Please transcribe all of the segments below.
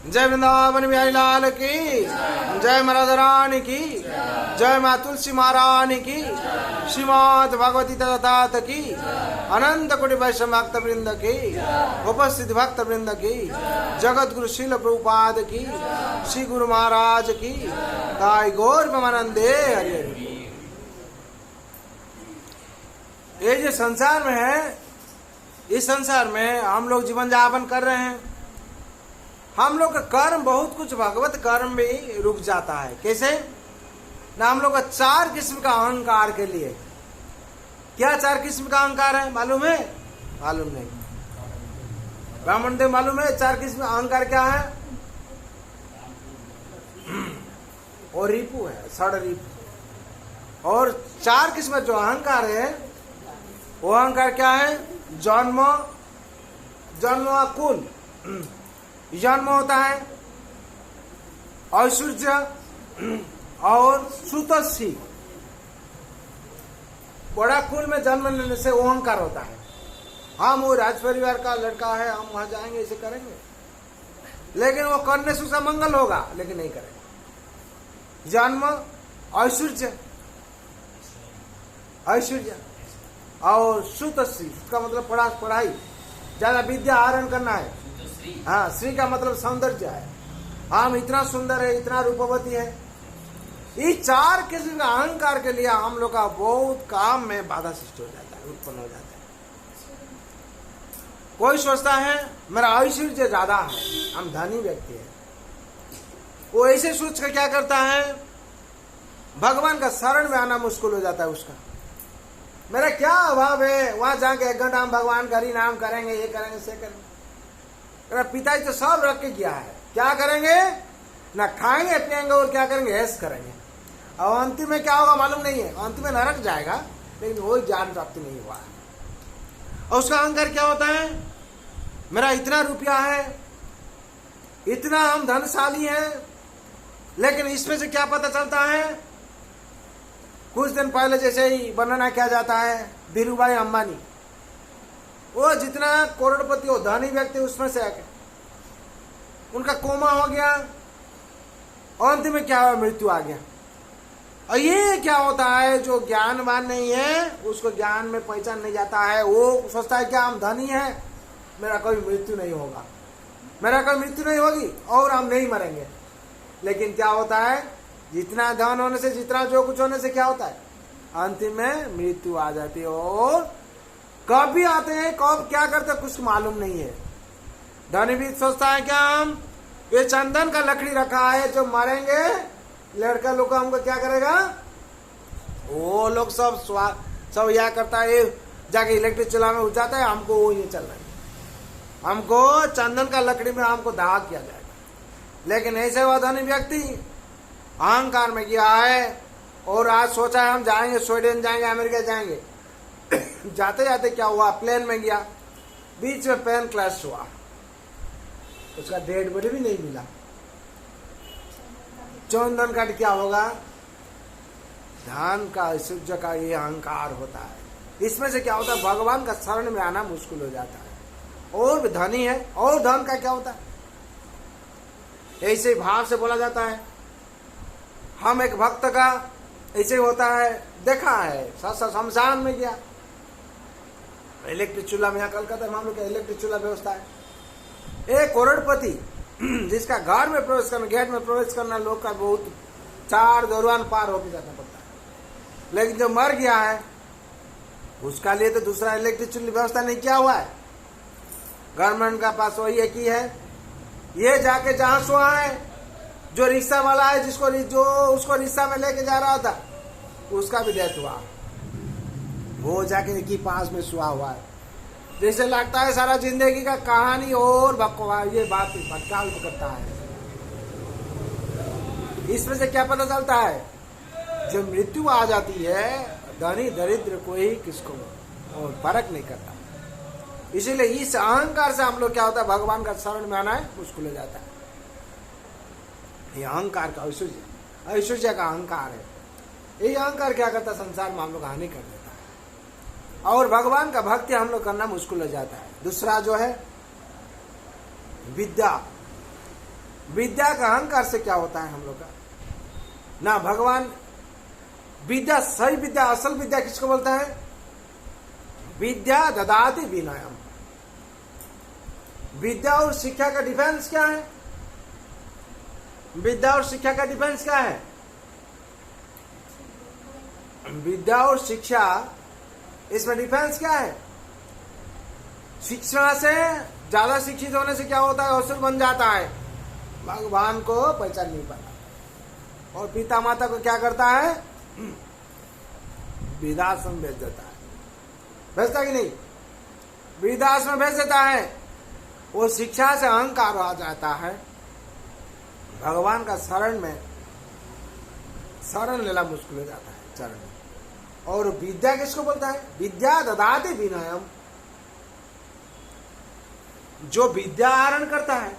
जय वृंदावन बिहारी लाल की जय महाराजा रानी की जय माँ तुलसी महारानी की श्रीमद भगवती तथात की अनंत कोटि वैष्णव भक्त वृंद की उपस्थित भक्त वृंद की जगत गुरु श्रील प्रभुपाद की श्री गुरु महाराज की गाय गौर ब्रह्मानंदे हरि हरि। ये जो संसार में है, इस संसार में हम लोग जीवन यापन कर रहे हैं। हम लोग का कर्म बहुत कुछ भगवत कर्म भी रुक जाता है। कैसे ना, हम लोग का 4 किस्म का अहंकार के लिए। क्या 4 किस्म का अहंकार है मालूम है? मालूम नहीं। ब्राह्मण देव मालूम है 4 किस्म का अहंकार क्या है? और रिपु है, षड रिपु। और 4 किस्म जो अहंकार है वो अहंकार क्या है? जन्म कुल, जन्म होता है, ऐश्वर्य और सुतसी। बड़ा कुल में जन्म लेने से अहंकार होता है। हम वो राज परिवार का लड़का है, हम वहां जाएंगे, इसे करेंगे, लेकिन वो करने से उसका मंगल होगा, लेकिन नहीं करेंगे। जन्म, ऐश्वर्य और सुतश्री, उसका मतलब पढ़ाई, ज्यादा विद्या आहरण करना है। हाँ, श्री का मतलब सौंदर्य है। हम इतना सुंदर है, इतना रूपवती है। इस 4 किस्म का अहंकार के लिए हम लोग का बहुत काम में बाधा सृष्टि हो जाता है, उत्पन्न हो जाता है। कोई सोचता है मेरा ऐश्वर्य ज्यादा है, हम धनी व्यक्ति है, वो ऐसे सोच कर क्या करता है, भगवान का शरण में आना मुश्किल हो जाता है उसका। मेरा क्या अभाव है, वहां जाके 1 घंटा हम भगवान का हरि नाम करेंगे, ये करेंगे, से करेंगे। मेरा पिताजी तो सब रख के गया है, क्या करेंगे ना, खाएंगे पिएंगे और क्या करेंगे, ऐश करेंगे। और अंतिम में क्या होगा मालूम नहीं है, अंतिम में नरक जाएगा, लेकिन वो ज्ञान प्राप्ति नहीं हुआ है। और उसका अहंकार क्या होता है, मेरा इतना रुपया है, इतना हम धनशाली हैं, लेकिन इसमें से क्या पता चलता है? कुछ दिन पहले जैसे ही वर्णना किया जाता है धीरूभाई अंबानी, वो जितना करोड़पति हो, धनी व्यक्ति, उसमें से आके उनका कोमा हो गया और अंतिम में क्या हुआ, मृत्यु आ गया। और ये क्या होता है, जो ज्ञानवान नहीं है उसको ज्ञान में पहचान नहीं जाता है। वो सोचता है क्या हम धनी है, मेरा कोई मृत्यु नहीं होगा, मेरा कोई मृत्यु नहीं होगी और हम नहीं मरेंगे। लेकिन क्या होता है, जितना धन होने से, जितना जो कुछ होने से क्या होता है, अंतिम में मृत्यु आ जाती है। और कब भी आते हैं, कब क्या करते हैं, कुछ मालूम नहीं है। धनी भी सोचता है क्या हम ये चंदन का लकड़ी रखा है, जो मरेंगे लड़का लोग हमको क्या करेगा, वो लोग सब यह करता है, जाके इलेक्ट्रिक चूल्हा में उठ जाता है, हमको वो ये चल रहा है, हमको चंदन का लकड़ी में हमको दाह किया जाएगा। लेकिन ऐसे हुआ धनी व्यक्ति अहंकार में गया है और आज सोचा है हम जाएंगे, स्वीडन जाएंगे, अमेरिका जाएंगे। जाते जाते क्या हुआ, प्लेन में गया, बीच में प्लेन क्रैश हुआ, उसका डेड बॉडी भी नहीं मिला। चंदन का क्या होगा, धन का, ऐश्वर्य का ये अहंकार होता है। इसमें से क्या होता है, भगवान का शरण में आना मुश्किल हो जाता है। और भी धनी है, और धन का क्या होता है, ऐसे भाव से बोला जाता है। हम एक भक्त का ऐसे होता है, देखा है, शमशान में गया, इलेक्ट्रिक चूल्हा में, यहाँ कलकत्ता में हम लोग का इलेक्ट्रिक चूल्हा व्यवस्था है। एक करोड़पति जिसका घर में प्रवेश करना, गेट में प्रवेश करना लोग का बहुत 4 दरवान पार होकर जाना पड़ता है। लेकिन जो मर गया है उसका लिए तो दूसरा इलेक्ट्रिक चूल्हा व्यवस्था नहीं किया हुआ है। गवर्नमेंट का पास वही एक ही है, ये जाके जहां सोआ है, जो रिक्शा वाला है, जो उसको रिक्शा में लेके जा रहा था, उसका भी डेथ हुआ, वो जाके एक ही पास में सोआ हुआ है। जैसे लगता है सारा जिंदगी का कहानी और बकवास, ये बात भटकाल करता है। इसमें से क्या पता चलता है, जब मृत्यु आ जाती है, धनी दरिद्र कोई किसको और फर्क नहीं करता। इसीलिए इस अहंकार से हम लोग क्या होता है, भगवान का शरण में आना है मुश्किल हो जाता है। ये अहंकार का ऐश्वर्य का अहंकार है। ये अहंकार क्या करता है, संसार में हम लोग हानि कर देता है और भगवान का भक्ति हम लोग करना मुश्किल हो जाता है। दूसरा जो है विद्या, विद्या का अहंकार से क्या होता है हम लोग का ना। भगवान विद्या, सही विद्या, असल विद्या किसको बोलता है? विद्या ददाति विनयम। विद्या और शिक्षा का डिफरेंस क्या है? विद्या और शिक्षा का डिफरेंस क्या है? विद्या और शिक्षा, इसमें डिफरेंस क्या है? शिक्षा से, ज्यादा शिक्षित होने से क्या होता है? असुर बन जाता है, भगवान को पहचान नहीं पाता, और पिता माता को क्या करता है? वृद्धाश्रम भेज देता है। भेजता कि नहीं? वृद्धाश्रम भेज देता है। वो शिक्षा से अहंकार आ जाता है, भगवान का शरण में शरण लेना मुश्किल हो जाता है चरण में। और विद्या किसको बोलता है? विद्या ददाति विनयम। जो विद्या आहरण करता है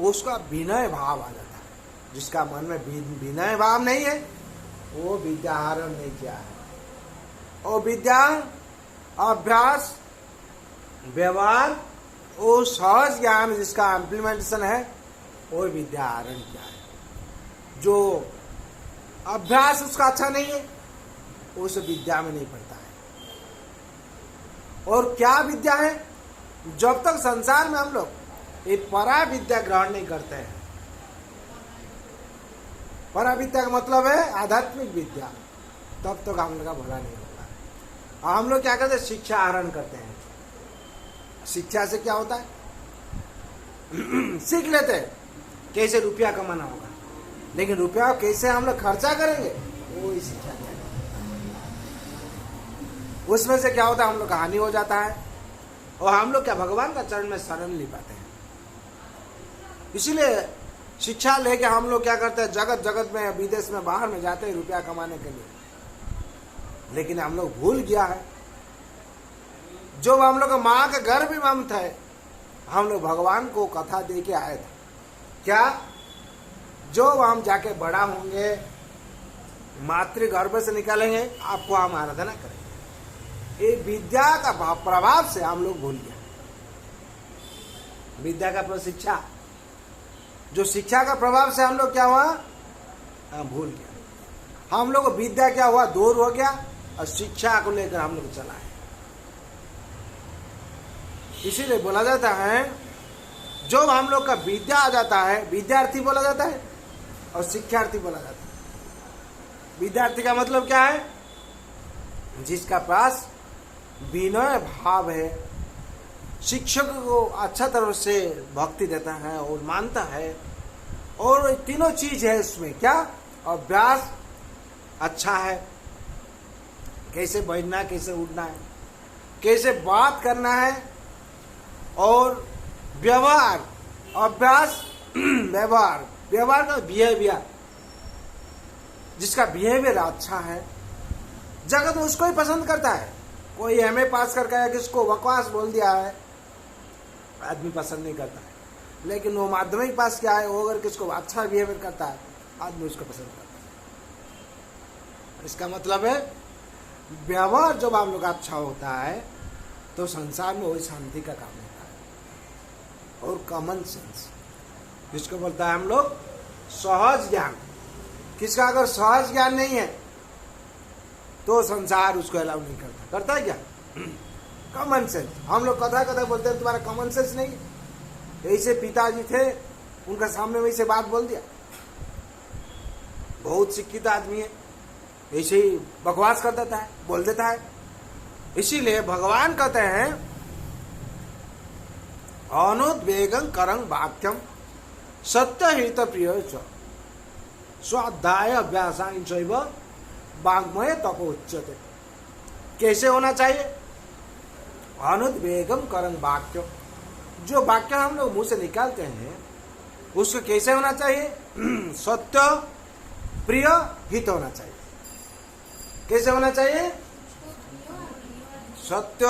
उसका विनय भाव आ जाता है। जिसका मन में विनय भाव नहीं है वो विद्या आहरण नहीं किया है। और विद्या, अभ्यास, व्यवहार और सहज ज्ञान जिसका इम्प्लीमेंटेशन है वो विद्या आहरण किया है। जो अभ्यास उसका अच्छा नहीं है उस विद्या में नहीं पड़ता है। और क्या विद्या है? जब तक संसार में हम लोग ये परा विद्या ग्रहण नहीं करते हैं, परा विद्या का मतलब है आध्यात्मिक विद्या, तब तक हम लोग का भला नहीं होगा। हम लोग क्या करते हैं? शिक्षा आहरण करते हैं। शिक्षा से क्या होता है? सीख लेते हैं कैसे रुपया कमाना होगा, लेकिन रुपया कैसे हम लोग खर्चा करेंगे वो ही शिक्षा है। उसमें से क्या होता है? हम लोग का हानि हो जाता है, और हम लोग क्या भगवान का चरण में शरण ले पाते हैं। इसीलिए शिक्षा लेके हम लोग क्या करते हैं? जगत जगत में, विदेश में, बाहर में जाते हैं रुपया कमाने के लिए, लेकिन हम लोग भूल गया है जो हम लोग का माँ के गर्भ में हम थे, हम लोग भगवान को कथा दे के आए थे। क्या? जो हम जाके बड़ा होंगे, मातृ गर्भ से निकालेंगे, आपको हम आराधना करेंगे। ये विद्या का प्रभाव से हम लोग भूल गए। विद्या का प्रशिक्षा, जो शिक्षा का प्रभाव से हम लोग क्या हुआ? भूल गया। हम लोग विद्या क्या हुआ? दूर हो गया, और शिक्षा को लेकर हम लोग चला है। इसीलिए बोला जाता है जो हम लोग का विद्या आ जाता है, विद्यार्थी बोला जाता है और शिक्षार्थी बोला जाता है। विद्यार्थी का मतलब क्या है? जिसका पास विनय भाव है, शिक्षक को अच्छा तरह से भक्ति देता है और मानता है, और तीनों चीज है उसमें। क्या? अभ्यास अच्छा है, कैसे बैठना, कैसे उठना है, कैसे बात करना है, और व्यवहार, अभ्यास, व्यवहार, व्यवहार का बिहेवियर, जिसका बिहेवियर अच्छा है, जगत उसको ही पसंद करता है। कोई एमए पास करके आया, किसको बकवास बोल दिया है, आदमी पसंद नहीं करता है। लेकिन वो माध्यमिक पास किया है, वो अगर किसको अच्छा बिहेवियर करता है, आदमी उसको पसंद करता है। इसका मतलब है व्यवहार जब आप लोग अच्छा होता है तो संसार में वही शांति का काम होता है। और कॉमन सेंस जिसको बोलता है हम लोग सहज ज्ञान। किसका अगर सहज ज्ञान नहीं है तो संसार उसको अलाउ नहीं करता। करता है क्या? Common sense. हम लोग कथा कथा बोलते हैं तुम्हारा कॉमन सेंस नहीं। ऐसे पिताजी थे, उनका सामने में ऐसे बात बोल दिया। बहुत शिक्षित आदमी है, ऐसे ही बकवास कर देता है, बोल देता है। इसीलिए भगवान कहते हैं अनुद्वेगं करं वाक्यम सत्य हित प्रिय स्वाध्याय अभ्यासां चैव वाङ्मय तपो उच्यते। कैसे होना चाहिए? अनुद्वेगं करं वाक्य, जो वाक्य हम लोग मुंह से निकालते हैं उसको कैसे होना चाहिए? सत्य प्रिय हित होना चाहिए। कैसे होना चाहिए? सत्य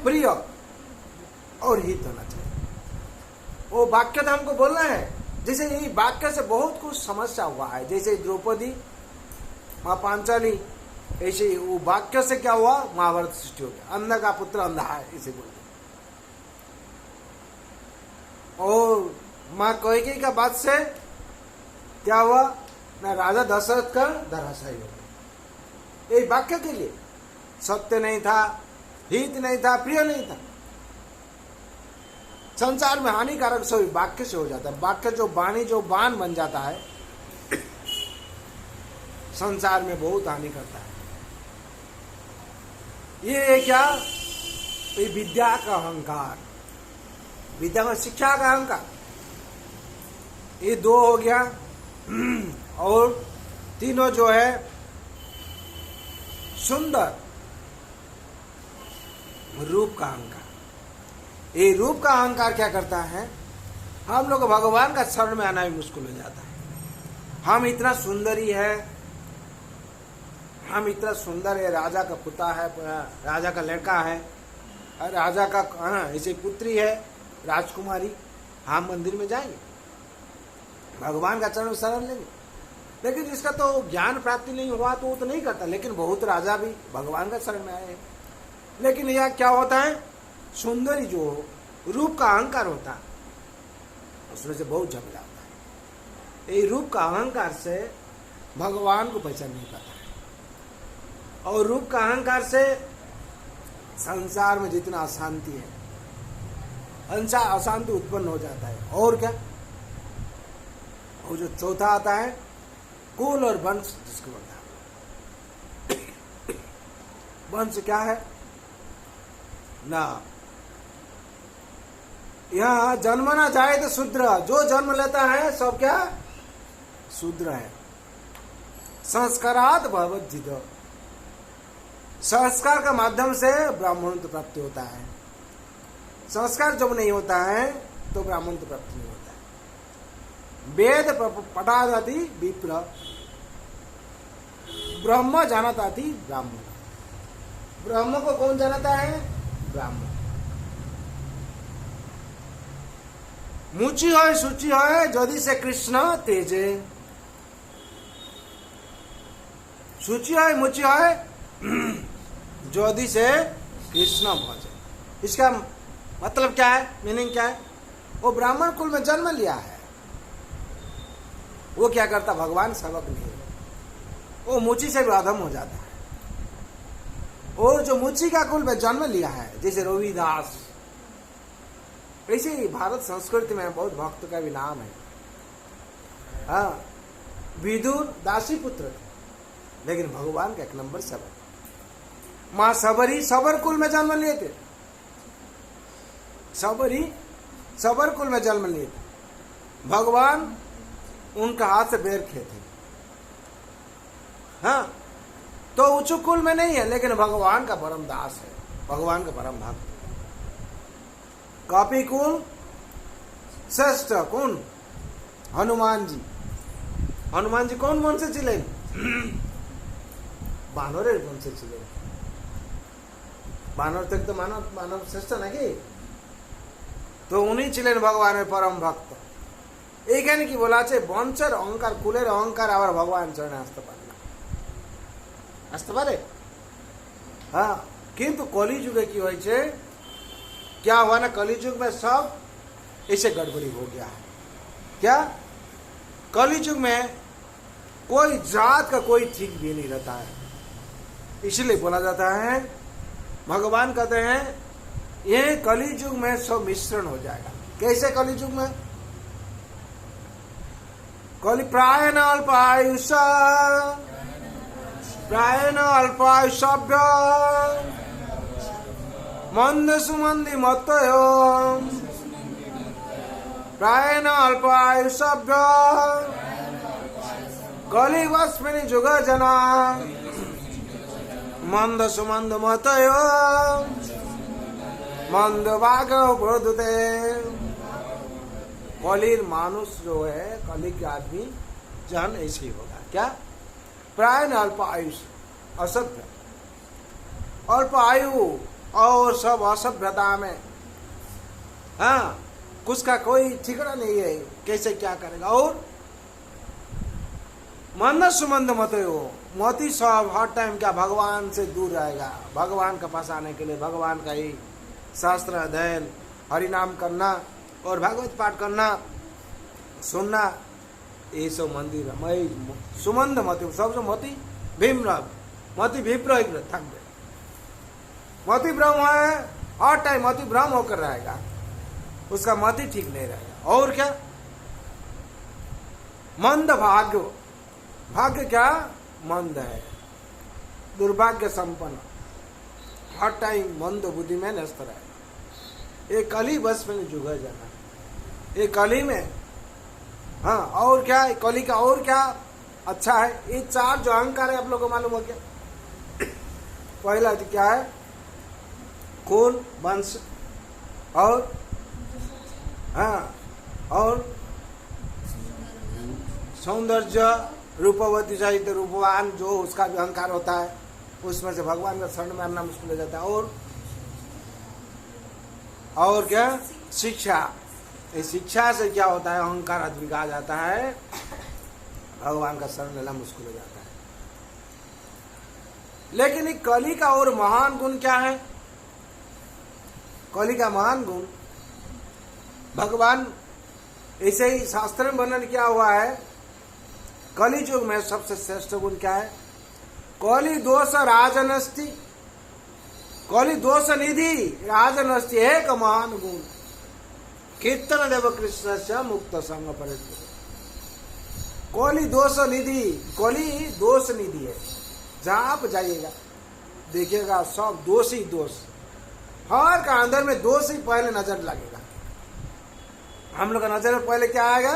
प्रिय और हित होना चाहिए। वो वाक्य तो हमको बोलना है। जैसे ये वाक्य से बहुत कुछ समस्या हुआ है, जैसे द्रौपदी माँ पांचाली, ऐसे वो वाक्य से क्या हुआ? महाभारत सृष्टि हो गया। अंधा का पुत्र अंधा है इसे बोलते। और माँ कैकेयी का बात से क्या हुआ ना, राजा दशरथ का धराशायी हो गया। यही वाक्य के लिए सत्य नहीं था, हित नहीं था, प्रिय नहीं था। संसार में हानिकारक सभी वाक्य से हो जाता है। वाक्य जो वाणी जो बाण बन जाता है, संसार में बहुत हानि करता है। ये क्या, ये विद्या का अहंकार, विद्या में शिक्षा का अहंकार, ये दो हो गया। और तीनों जो है सुंदर रूप का अहंकार। ये रूप का अहंकार क्या करता है, हम लोग भगवान का शरण में आना भी मुश्किल हो जाता है। हम इतना सुंदरी है, हम इतना सुंदर है, राजा का पुता है, राजा का लड़का है, राजा का ऐसे पुत्री है, राजकुमारी, हम मंदिर में जाएंगे, भगवान का चरण शरण लेंगे। लेकिन जिसका तो ज्ञान प्राप्ति नहीं हुआ तो वो तो नहीं करता। लेकिन बहुत राजा भी भगवान का शरण में आए हैं। लेकिन यह क्या होता है, सुंदरी जो रूप का अहंकार होता है, उसमें से बहुत झगड़ा होता है। ये रूप का अहंकार से भगवान को पहचान नहीं पाता है। और रूप का अहंकार से संसार में जितना अशांति है, अशांति उत्पन्न हो जाता है। और क्या, और जो चौथा आता है कुल और वंश, जिसको बोलता है वंश क्या है ना, यहाँ जन्मना जाए तो शूद्र, जो जन्म लेता है सब क्या शूद्र है। संस्कारात भवज्जित, संस्कार का माध्यम से ब्राह्मण तो प्राप्ति होता है। संस्कार जब नहीं होता है तो ब्राह्मण तो प्राप्ति नहीं होता है। वेद पठाती विप्र, ब्रह्म जानता थी ब्राह्मण। ब्रह्म को कौन जानता है, ब्राह्मण। मुचि है सूचि है जदि से कृष्ण तेजे, सूचि है मुचि है जदि से कृष्ण भजे। इसका मतलब क्या है, मीनिंग क्या है, वो ब्राह्मण कुल में जन्म लिया है, वो क्या करता, भगवान सेवक नहीं, वो मुचि से भी अधम हो जाता है। और जो मुचि का कुल में जन्म लिया है, जैसे रविदास, ऐसे ही भारत संस्कृति में बहुत भक्त का भी नाम है। हाँ, विदुर दासी पुत्र थे, लेकिन भगवान का एक नंबर सेवक। माँ सबरी सबर कुल में जन्म लिए थे, सबरी सबर कुल में जन्म लिए थे। भगवान उनका हाथ से बेर खे थे। हाँ, तो उच्च कुल में नहीं है, लेकिन भगवान का परम दास है, भगवान का परम भक्त। कपि कुल श्रेष्ठ कौन, हनुमान जी। हनुमान जी कौन वंश से ছিলেন, বানরের वंश से ছিলেন। বানর থেকে তো মানব শ্রেষ্ঠ নাকি, তো উনি ছিলেন ভগবানের পরম ভক্ত। এইখানে কি বলা আছে, বংশের অহংকার, কুলের অহংকার আবার ভগবান চরণে আসতে পারে না, আসতে পারে। हाँ, किंतु कलि युगे की হয়েছে, क्या हुआ ना, कलि युग में सब ऐसे गड़बड़ी हो गया है। क्या, कलि युग में कोई जात का कोई ठीक भी नहीं रहता है। इसलिए बोला जाता है, भगवान कहते हैं ये कलि युग में सब मिश्रण हो जाएगा। कैसे कलि युग में, कलि प्रायण अल्पायुष, प्रायण अल्पायुषभ्य मंद सुमंदी मतयो, प्रायण अल्पायुषभ्य कलि वस्मिनी जुग जना, मंद सुमंद मतयो मंद बाग प्रदुते। कलिर मानुष जो है, कलि के आदमी जन ऐसे ही होगा। क्या, प्रायण अल्प आयुष, असभ्य, अल्प आयु और सब असभ्यता में। हाँ, कुछ का कोई ठिकाना नहीं है, कैसे क्या करेगा। और मंद सुमंद मत हो, मोती सब हर टाइम क्या भगवान से दूर रहेगा। भगवान के पास आने के लिए भगवान का ही शास्त्र अध्ययन, हरि नाम करना और भागवत पाठ करना, सुनना ये सब मंदिर मैं सुमंद मति सबसे मति भीमराव मति विप्रहित थक गए मति भ्रम है हर टाइम मति भ्रम होकर रहेगा उसका मति ठीक नहीं रहेगा और क्या मंद भाग्य भाग्य क्या मंद है दुर्भाग्य संपन्न हर टाइम मंद बुद्धि में न्यस्त रहेगा ये कली बस में जुगा जाना ये कली में हाँ और क्या कली का और क्या अच्छा है ये चार जो अहंकार है आप लोगों को मालूम हो क्या पहला तो क्या है कुल वंश और हाँ और सौंदर्य रूपवती सहित रूपवान जो उसका भी अहंकार होता है उसमें से भगवान का शरण में आना मुश्किल हो जाता है और क्या शिक्षा इस शिक्षा से क्या होता है अहंकार अधिक आ जाता है भगवान का शरण लेना मुश्किल हो जाता है लेकिन एक कली का और महान गुण क्या है कली का महान गुण भगवान ऐसे ही शास्त्र में वर्णन किया हुआ है कली युग में सबसे श्रेष्ठ गुण क्या है कली दोष राजनस्ति कली दोष निधि राजनस्ति एक महान गुण कीर्तन देव कृष्ण से मुक्त संग परित्याग कली दोष निधि कली दोष निधि है जहां आप जाइएगा देखिएगा सब दोष ही दोष हर का अंदर में दोष ही पहले नजर लगेगा हम लोग का नजर में पहले क्या आएगा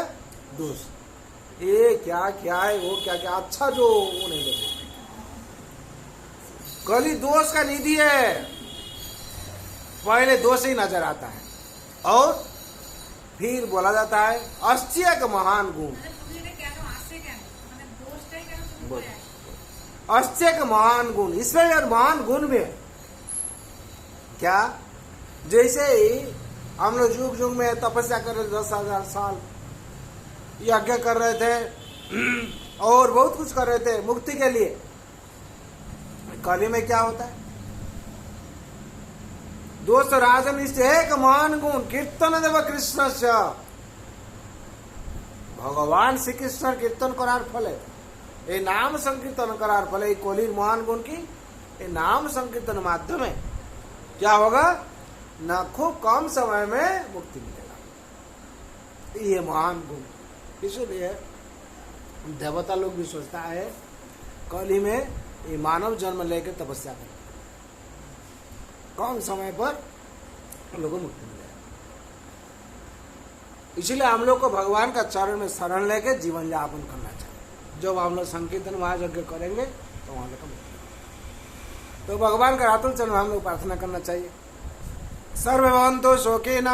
दोष ये क्या क्या है वो क्या क्या अच्छा जो वो नहीं देते कली दोष का निधि है पहले दोष ही नजर आता है और फिर बोला जाता है आश्चर्य का महान गुण आश्चर्य का महान गुण इसमें और महान गुण भी है क्या जैसे ही हम लोग युग युग में तपस्या कर रहे 10,000 साल यज्ञ कर रहे थे और बहुत कुछ कर रहे थे मुक्ति के लिए कली में क्या होता है दोस्त राजन एक महान गुण कीर्तन देव कृष्ण से भगवान श्री कृष्ण कीर्तन करार फल है ये नाम संकीर्तन करार फल है कली महान गुण की ये नाम संकीर्तन माध्यम है क्या होगा ना खूब कम समय में मुक्ति मिलेगा ये महान गुण इसलिए देवता लोग भी सोचता है कली में ये मानव जन्म लेकर तपस्या करें कम समय पर हम लोगों को मुक्ति मिलेगा इसलिए हम लोग को भगवान का चरण में शरण लेकर जीवन यापन करना चाहिए जब हम लोग संकीर्तन महायज्ञ करेंगे तो वहां लोग मुक्ति तो भगवान का रातुल चरण में हम लोग प्रार्थना करना चाहिए सर्वभवन्तु शोकेन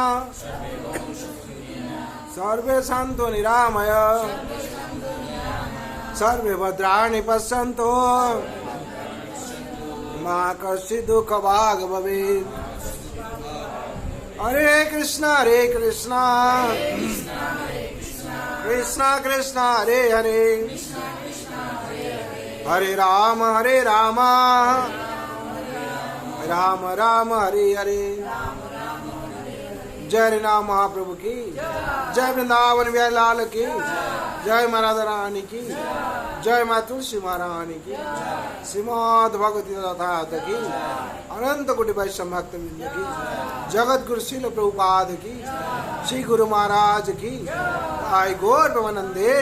सर्वे सन्तु निरामय सर्वे भद्राणि पश्यन्तु मा कश्चित् दुःखभाग् भवेत् हरे कृष्णा कृष्णा कृष्णा हरे हरे हरे राम राम राम हरे हरे जय हरिनाम महाप्रभु की जय वृंदावन विहार लाल की जय राधा रानी की जय माँ तुलसी महारानी की श्रीमद् भगवती तथागत की अनंत कोटि वैष्णव भक्त की जगत गुरु श्रील प्रभुपाद की श्री गुरु महाराज की आई गौर प्रेमानंदे।